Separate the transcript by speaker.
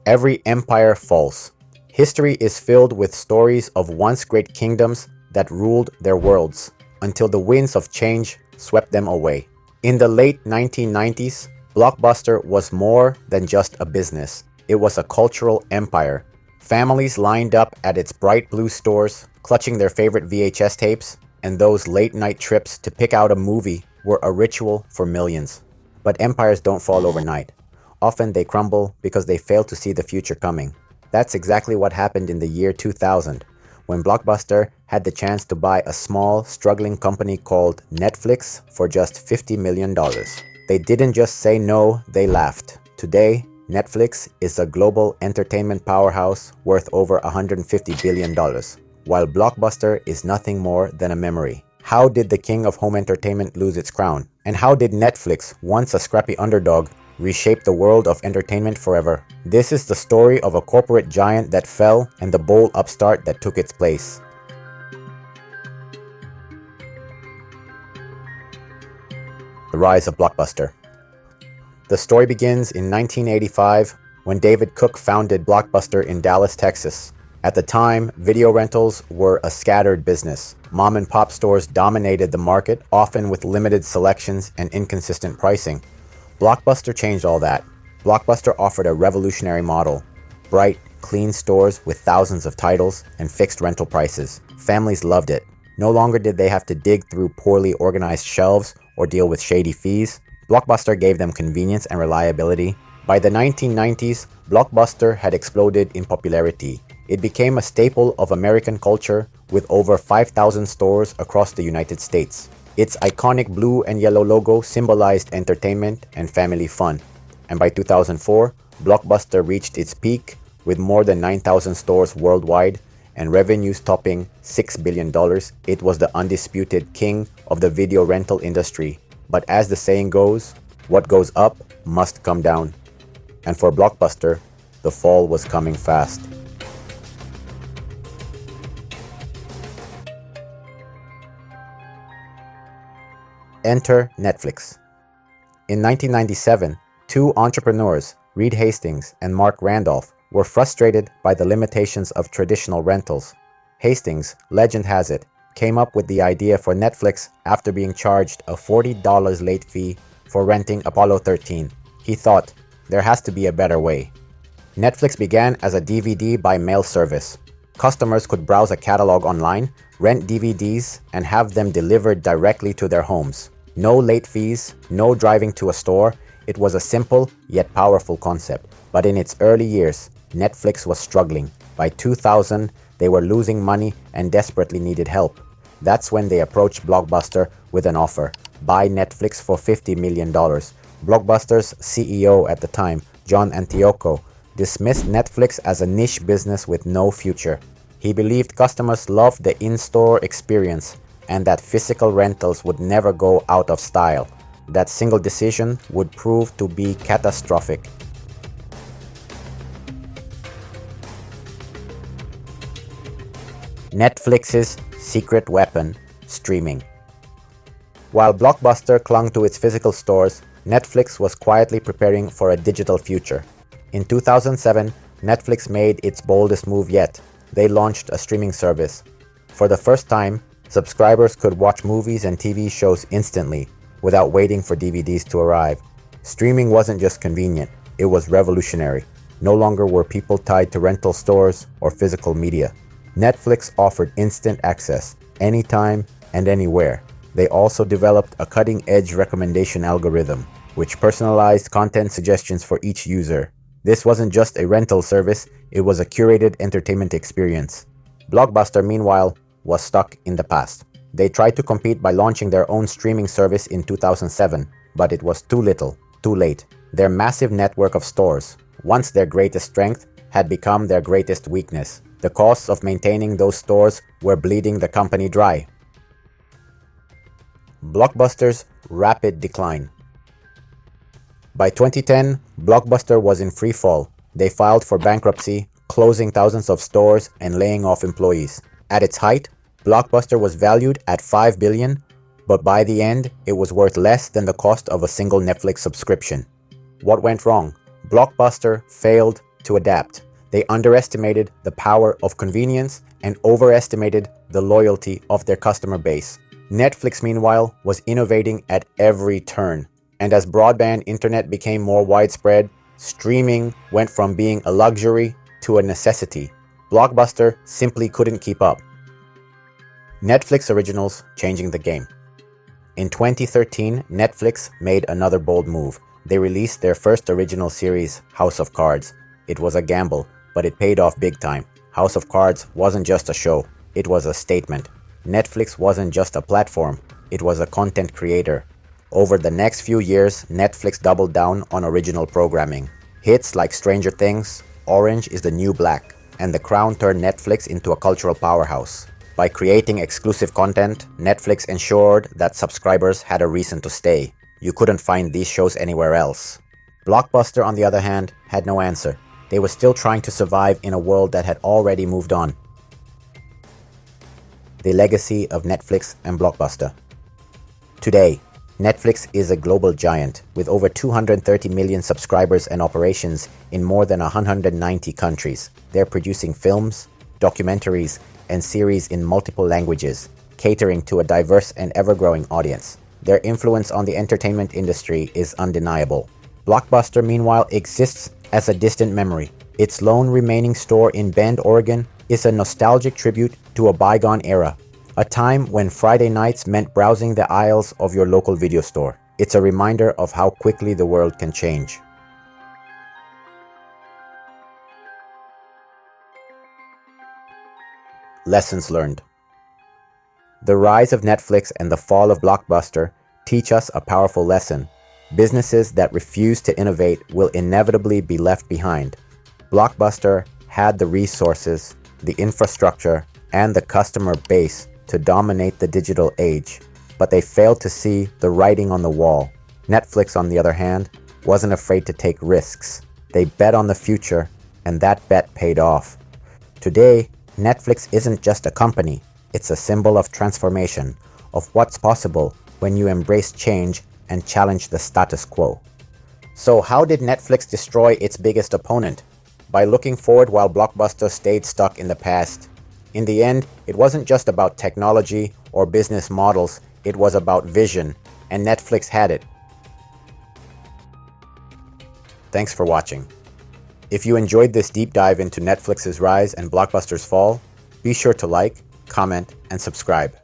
Speaker 1: Every empire falls. History is filled with stories of once great kingdoms that ruled their worlds until the winds of change swept them away. In the late 1990s, Blockbuster was more than just a business. It was a cultural empire. Families lined up at its bright blue stores, clutching their favorite VHS tapes, and those late-night trips to pick out a movie were a ritual for millions. But empires don't fall overnight. Often they crumble because they fail to see the future coming. That's exactly what happened in the year 2000, when Blockbuster had the chance to buy a small, struggling company called Netflix for just $50 million. They didn't just say no, they laughed. Today, Netflix is a global entertainment powerhouse worth over $150 billion, while Blockbuster is nothing more than a memory. How did the king of home entertainment lose its crown? And how did Netflix, once a scrappy underdog, reshape the world of entertainment forever? This is the story of a corporate giant that fell and the bold upstart that took its place. The rise of Blockbuster. The story begins in 1985 when David Cook founded Blockbuster in Dallas, Texas. At the time, video rentals were a scattered business. Mom and pop stores dominated the market, often with limited selections and inconsistent pricing. Blockbuster changed all that. Blockbuster offered a revolutionary model. Bright, clean stores with thousands of titles and fixed rental prices. Families loved it. No longer did they have to dig through poorly organized shelves or deal with shady fees. Blockbuster gave them convenience and reliability. By the 1990s, Blockbuster had exploded in popularity. It became a staple of American culture with over 5,000 stores across the United States. Its iconic blue and yellow logo symbolized entertainment and family fun. And by 2004, Blockbuster reached its peak with more than 9,000 stores worldwide and revenues topping $6 billion. It was the undisputed king of the video rental industry. But as the saying goes, what goes up must come down. And for Blockbuster, the fall was coming fast. Enter Netflix. In 1997, two entrepreneurs, Reed Hastings and Mark Randolph, were frustrated by the limitations of traditional rentals. Hastings, legend has it, came up with the idea for Netflix after being charged a $40 late fee for renting Apollo 13. He thought, there has to be a better way. Netflix began as a DVD by mail service. Customers could browse a catalog online, rent DVDs, and have them delivered directly to their homes. No late fees, no driving to a store. It was a simple yet powerful concept. But in its early years, Netflix was struggling. By 2000, they were losing money and desperately needed help. That's when they approached Blockbuster with an offer. Buy Netflix for $50 million. Blockbuster's CEO at the time, John Antioco, dismissed Netflix as a niche business with no future. He believed customers loved the in-store experience and that physical rentals would never go out of style. That single decision would prove to be catastrophic. Netflix's secret weapon, streaming. While Blockbuster clung to its physical stores, Netflix was quietly preparing for a digital future. In 2007, Netflix made its boldest move yet. They launched a streaming service. For the first time, subscribers could watch movies and TV shows instantly, without waiting for DVDs to arrive. Streaming wasn't just convenient, it was revolutionary. No longer were people tied to rental stores or physical media. Netflix offered instant access, anytime and anywhere. They also developed a cutting-edge recommendation algorithm, which personalized content suggestions for each user. This wasn't just a rental service, it was a curated entertainment experience. Blockbuster, meanwhile, was stuck in the past. They tried to compete by launching their own streaming service in 2007, but it was too little, too late. Their massive network of stores, once their greatest strength, had become their greatest weakness. The costs of maintaining those stores were bleeding the company dry. Blockbuster's rapid decline. By 2010, Blockbuster was in free fall. They filed for bankruptcy, closing thousands of stores and laying off employees. At its height, Blockbuster was valued at $5 billion, but by the end, it was worth less than the cost of a single Netflix subscription. What went wrong? Blockbuster failed to adapt. They underestimated the power of convenience and overestimated the loyalty of their customer base. Netflix, meanwhile, was innovating at every turn. And as broadband internet became more widespread, streaming went from being a luxury to a necessity. Blockbuster simply couldn't keep up. Netflix originals changing the game. In 2013, Netflix made another bold move. They released their first original series, House of Cards. It was a gamble, but it paid off big time. House of Cards wasn't just a show, it was a statement. Netflix wasn't just a platform, it was a content creator. Over the next few years, Netflix doubled down on original programming. Hits like Stranger Things, Orange is the New Black, and The Crown turned Netflix into a cultural powerhouse. By creating exclusive content, Netflix ensured that subscribers had a reason to stay. You couldn't find these shows anywhere else. Blockbuster, on the other hand, had no answer. They were still trying to survive in a world that had already moved on. The legacy of Netflix and Blockbuster. Today, Netflix is a global giant with over 230 million subscribers and operations in more than 190 countries. They're producing films, documentaries, and series in multiple languages, catering to a diverse and ever-growing audience. Their influence on the entertainment industry is undeniable. Blockbuster, meanwhile, exists as a distant memory. Its lone remaining store in Bend, Oregon, is a nostalgic tribute to a bygone era, a time when Friday nights meant browsing the aisles of your local video store. It's a reminder of how quickly the world can change. Lessons learned. The rise of Netflix and the fall of Blockbuster teach us a powerful lesson. Businesses that refuse to innovate will inevitably be left behind. Blockbuster had the resources, the infrastructure, and the customer base to dominate the digital age, but they failed to see the writing on the wall. Netflix, on the other hand, wasn't afraid to take risks. They bet on the future, and that bet paid off. Today, Netflix isn't just a company, it's a symbol of transformation, of what's possible when you embrace change and challenge the status quo. So how did Netflix destroy its biggest opponent? By looking forward while Blockbuster stayed stuck in the past. In the end, it wasn't just about technology or business models, it was about vision, and Netflix had it. Thanks for watching. If you enjoyed this deep dive into Netflix's rise and Blockbuster's fall, be sure to like, comment, and subscribe.